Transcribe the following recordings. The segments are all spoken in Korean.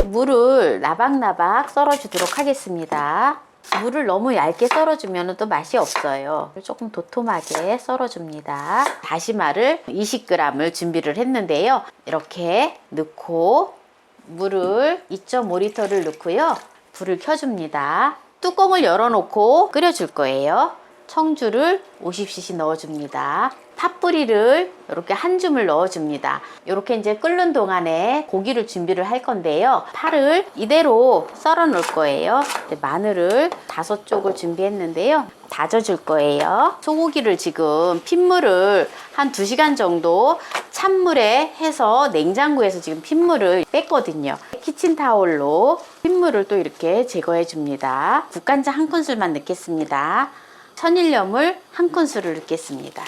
물을 나박나박 썰어주도록 하겠습니다. 물을 너무 얇게 썰어주면 또 맛이 없어요. 조금 도톰하게 썰어줍니다. 다시마를 20g을 준비를 했는데요. 이렇게 넣고 물을 2.5L를 넣고요. 불을 켜줍니다. 뚜껑을 열어놓고 끓여줄 거예요. 청주를 50cc 넣어줍니다. 팥뿌리를 이렇게 한 줌을 넣어줍니다. 이렇게 이제 끓는 동안에 고기를 준비를 할 건데요. 파를 이대로 썰어 놓을 거예요. 마늘을 5쪽을 준비했는데요. 다져줄 거예요. 소고기를 지금 핏물을 한 2시간 정도 찬물에 해서 냉장고에서 지금 핏물을 뺐거든요. 키친타올로 핏물을 또 이렇게 제거해 줍니다. 국간장 1큰술만 넣겠습니다. 천일염을 1큰술을 넣겠습니다.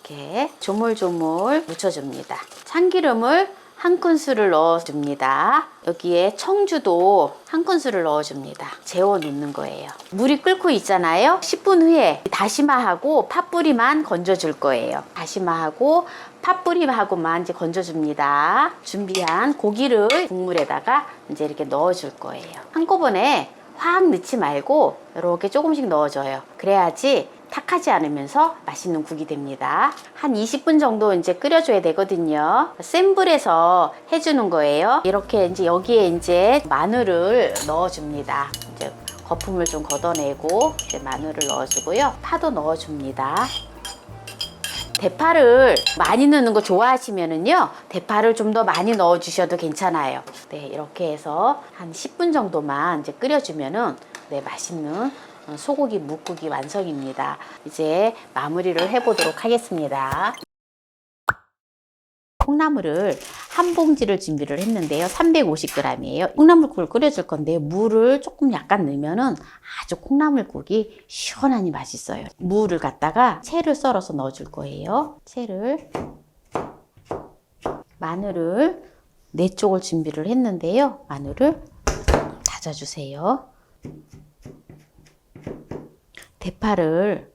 이렇게 조물조물 묻혀줍니다. 참기름을 1큰술을 넣어줍니다. 여기에 청주도 1큰술을 넣어줍니다. 재워 놓는 거예요. 물이 끓고 있잖아요. 10분 후에 다시마하고 팥뿌리만 건져줄 거예요. 다시마하고 팥뿌리하고만 이제 건져줍니다. 준비한 고기를 국물에다가 이제 이렇게 넣어줄 거예요. 한꺼번에 확 넣지 말고 이렇게 조금씩 넣어줘요. 그래야지 탁하지 않으면서 맛있는 국이 됩니다. 한 20분 정도 이제 끓여줘야 되거든요. 센 불에서 해주는 거예요. 이렇게 이제 여기에 이제 마늘을 넣어줍니다. 이제 거품을 좀 걷어내고 이제 마늘을 넣어주고요. 파도 넣어줍니다. 대파를 많이 넣는 거 좋아하시면은요, 대파를 좀 더 많이 넣어 주셔도 괜찮아요. 네, 이렇게 해서 한 10분 정도만 이제 끓여주면은 네, 맛있는 소고기 묵국이 완성입니다. 이제 마무리를 해보도록 하겠습니다. 콩나물을 한 봉지를 준비를 했는데요. 350g이에요. 콩나물국을 끓여줄 건데 물을 조금 약간 넣으면은 아주 콩나물국이 시원하니 맛있어요. 무를 갖다가 채를 썰어서 넣어줄 거예요. 채를, 마늘을 4쪽을 준비를 했는데요. 마늘을 다져주세요. 대파를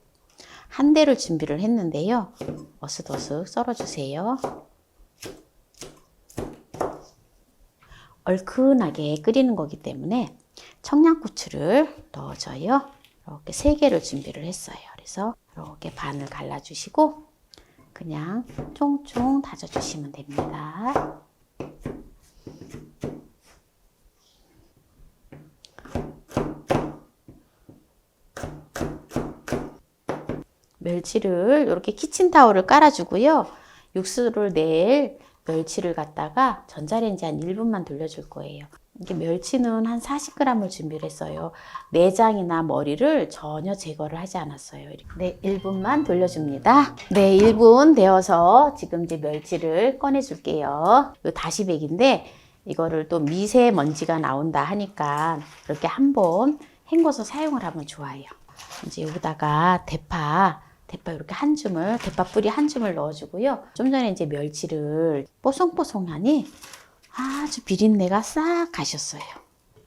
한 대를 준비를 했는데요. 어슷어슷 썰어주세요. 얼큰하게 끓이는 거기 때문에 청양고추를 넣어줘요. 이렇게 3개를 준비를 했어요. 그래서 이렇게 반을 갈라주시고 그냥 쫑쫑 다져주시면 됩니다. 멸치를 이렇게 키친타올을 깔아주고요. 육수를 낼 멸치를 갖다가 전자레인지 한 1분만 돌려줄 거예요. 이게 멸치는 한 40g을 준비를 했어요. 내장이나 머리를 전혀 제거를 하지 않았어요. 네, 1분만 돌려줍니다. 네, 1분 되어서 지금 이제 멸치를 꺼내줄게요. 이 다시백인데 이거를 또 미세먼지가 나온다 하니까 이렇게 한번 헹궈서 사용을 하면 좋아요. 이제 여기다가 대파 이렇게 한 줌을, 대파 뿌리 한 줌을 넣어주고요. 좀 전에 이제 멸치를 뽀송뽀송하니 아주 비린내가 싹 가셨어요.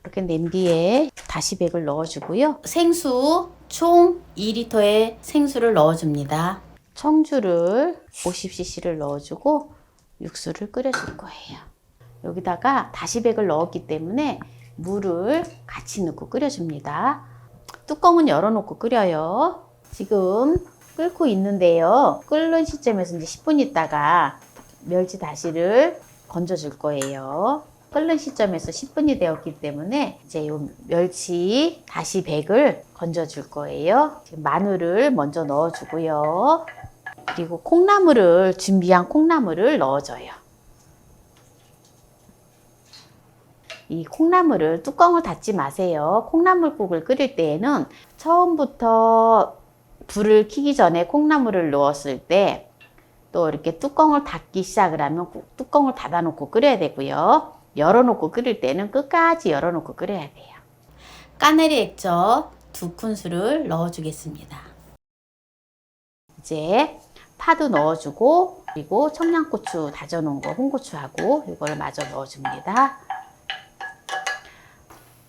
이렇게 냄비에 다시백을 넣어주고요. 생수 총 2리터의 생수를 넣어줍니다. 청주를 50cc를 넣어주고 육수를 끓여줄 거예요. 여기다가 다시백을 넣었기 때문에 물을 같이 넣고 끓여줍니다. 뚜껑은 열어놓고 끓여요. 지금 끓고 있는데요. 끓는 시점에서 이제 10분 있다가 멸치 다시를 건져줄 거예요. 끓는 시점에서 10분이 되었기 때문에 이제 이 멸치 다시백을 건져줄 거예요. 지금 마늘을 먼저 넣어주고요. 그리고 콩나물을, 준비한 콩나물을 넣어줘요. 이 콩나물을 뚜껑을 닫지 마세요. 콩나물국을 끓일 때에는 처음부터 불을 켜기 전에 콩나물을 넣었을 때 또 이렇게 뚜껑을 닫기 시작을 하면 뚜껑을 닫아놓고 끓여야 되고요. 열어놓고 끓일 때는 끝까지 열어놓고 끓여야 돼요. 까네리 액젓 2큰술을 넣어주겠습니다. 이제 파도 넣어주고 그리고 청양고추 다져놓은 거 홍고추하고 이걸 마저 넣어줍니다.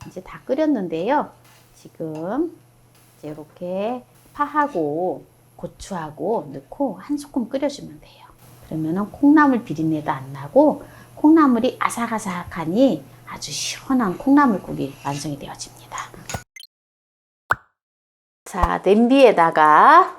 이제 다 끓였는데요. 지금 이제 이렇게 파하고 고추하고 넣고 한 소끔 끓여주면 돼요. 그러면은 콩나물 비린내도 안 나고 콩나물이 아삭아삭하니 아주 시원한 콩나물국이 완성이 되어집니다. 자, 냄비에다가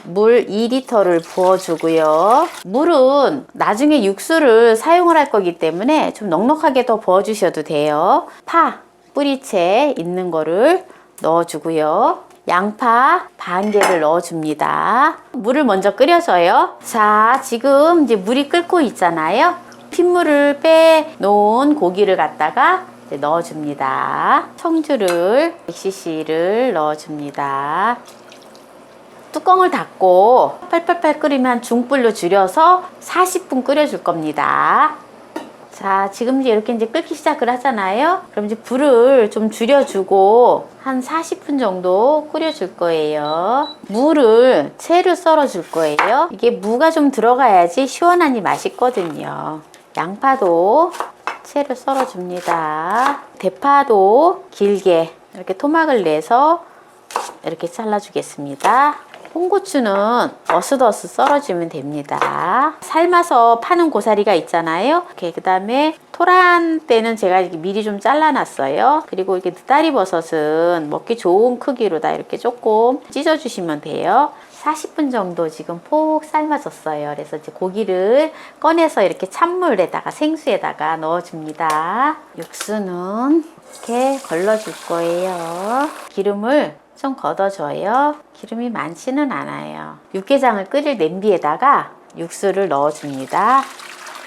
물 2리터를 부어주고요. 물은 나중에 육수를 사용을 할 거기 때문에 좀 넉넉하게 더 부어주셔도 돼요. 파, 뿌리채 있는 거를 넣어주고요. 양파 반 개를 넣어줍니다. 물을 먼저 끓여줘요. 자, 지금 이제 물이 끓고 있잖아요. 핏물을 빼놓은 고기를 갖다가 이제 넣어줍니다. 청주를 100cc를 넣어줍니다. 뚜껑을 닫고 팔팔팔 끓이면 중불로 줄여서 40분 끓여줄 겁니다. 자, 지금 이렇게 이제 끓기 시작을 하잖아요. 그럼 이제 불을 좀 줄여주고 한 40분 정도 끓여줄 거예요. 무를 채를 썰어줄 거예요. 이게 무가 좀 들어가야지 시원하니 맛있거든요. 양파도 채를 썰어줍니다. 대파도 길게 이렇게 토막을 내서 이렇게 잘라주겠습니다. 홍고추는 어슷어슷 썰어주면 됩니다. 삶아서 파는 고사리가 있잖아요. 그 다음에 토란 때는 제가 이렇게 미리 좀 잘라놨어요. 그리고 이렇게 느타리 버섯은 먹기 좋은 크기로 다 이렇게 조금 찢어주시면 돼요. 40분 정도 지금 폭 삶아졌어요. 그래서 이제 고기를 꺼내서 이렇게 찬물에다가 생수에다가 넣어줍니다. 육수는 이렇게 걸러줄 거예요. 기름을 좀 걷어줘요. 기름이 많지는 않아요. 육개장을 끓일 냄비에다가 육수를 넣어줍니다.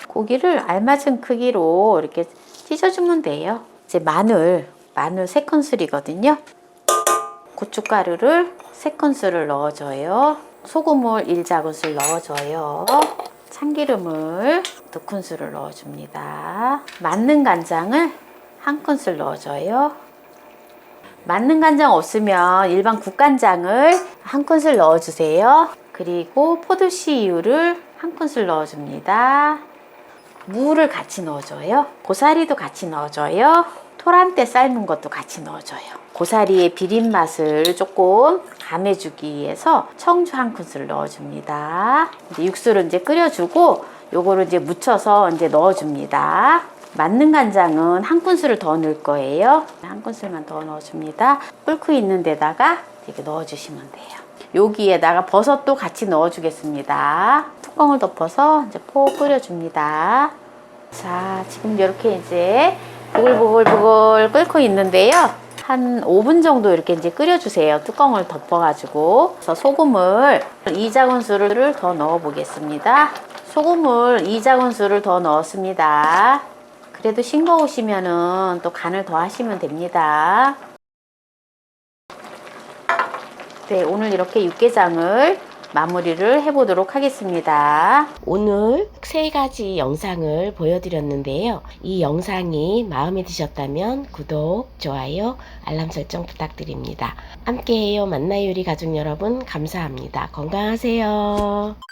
고기를 알맞은 크기로 이렇게 찢어주면 돼요. 이제 마늘 3큰술이거든요. 고춧가루를 3큰술을 넣어줘요. 소금을 1작은술 넣어줘요. 참기름을 2큰술을 넣어줍니다. 만능 간장을 1큰술 넣어줘요. 만능 간장 없으면 일반 국간장을 1큰술 넣어주세요. 그리고 포도씨유를 1큰술 넣어줍니다. 무를 같이 넣어줘요. 고사리도 같이 넣어줘요. 토란대 삶은 것도 같이 넣어줘요. 고사리의 비린 맛을 조금 감해주기 위해서 청주 1큰술 넣어줍니다. 이제 육수를 이제 끓여주고 요거를 이제 묻혀서 이제 넣어줍니다. 만능 간장은 1큰술을 더 넣을 거예요. 1큰술만 더 넣어줍니다. 끓고 있는 데다가 이렇게 넣어주시면 돼요. 여기에다가 버섯도 같이 넣어주겠습니다. 뚜껑을 덮어서 이제 폭 끓여줍니다. 자, 지금 이렇게 이제 보글보글 끓고 있는데요. 한 5분 정도 이렇게 이제 끓여주세요. 뚜껑을 덮어가지고. 그래서 소금을 2작은술을 더 넣어 보겠습니다. 소금을 2작은술을 더 넣었습니다. 그래도 싱거우시면은 또 간을 더 하시면 됩니다. 네, 오늘 이렇게 육개장을 마무리를 해보도록 하겠습니다. 오늘 3가지 영상을 보여드렸는데요. 이 영상이 마음에 드셨다면 구독, 좋아요, 알람 설정 부탁드립니다. 함께해요 만나요리 가족 여러분 감사합니다. 건강하세요.